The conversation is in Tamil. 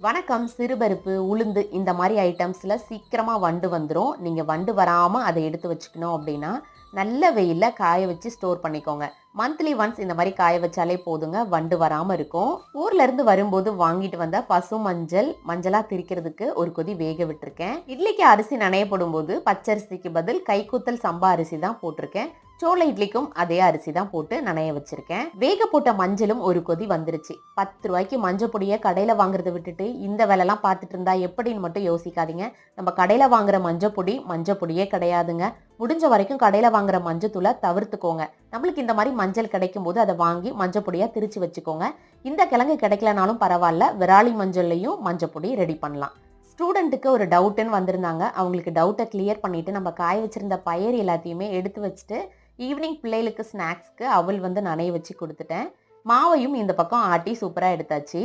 வணக்கம். சிறுபருப்பு, உளுந்து இந்த மாதிரி ஐட்டம்ஸில் சீக்கிரமாக வண்டு வந்துடும். நீங்கள் வண்டு வராமல் அதை எடுத்து வச்சுக்கணும் அப்படின்னா நல்ல வெயிலில் காய வச்சு ஸ்டோர் பண்ணிக்கோங்க. மந்த்லி ஒன்ஸ் இந்த மாதிரி காய வச்சாலே போதுங்க, வண்டு வராமல் இருக்கும். ஊர்லேருந்து வரும்போது வாங்கிட்டு வந்த பசு மஞ்சளாக திரிக்கிறதுக்கு ஒரு கொதி வேக விட்டுருக்கேன். இட்லிக்கு அரிசி நனையப்படும் போது பச்சரிசிக்கு பதில் கைக்குத்தல் சம்பா அரிசி தான் போட்டிருக்கேன். சோள இட்லிக்கும் அதே அரிசி தான் போட்டு நனைய வச்சிருக்கேன். வேக போட்ட மஞ்சளும் ஒரு கொதி வந்துருச்சு. 10 ரூபாய்க்கு மஞ்சள் பொடியை கடையில வாங்குறத விட்டுட்டு இந்த வேலைலாம் பார்த்துட்டு இருந்தா எப்படின்னு மட்டும் யோசிக்காதீங்க. நம்ம கடையில வாங்குற மஞ்சள் பொடியே கிடையாதுங்க. முடிஞ்ச வரைக்கும் கடையில வாங்குற மஞ்சத்தூளை தவிர்த்துக்கோங்க. நம்மளுக்கு இந்த மாதிரி மஞ்சள் கிடைக்கும் போது அதை வாங்கி மஞ்சள் பொடியா திரிச்சு வச்சுக்கோங்க. இந்த கிழங்கு கிடைக்கலனாலும் பரவாயில்ல, விராலி மஞ்சள்லையும் மஞ்சள் பொடி ரெடி பண்ணலாம். ஸ்டூடெண்ட்டுக்கு ஒரு டவுட்டுன்னு வந்திருந்தாங்க. அவங்களுக்கு டவுட்டை கிளியர் பண்ணிட்டு நம்ம காய வச்சிருந்த பயிர் எல்லாத்தையுமே எடுத்து வச்சுட்டு ஈவினிங் பிள்ளைகளுக்கு ஸ்நாக்ஸ்க்கு அவல் நனைய வச்சு கொடுத்துட்டேன். மாவையும் இந்த பக்கம் ஆட்டி சூப்பராக எடுத்தாச்சு.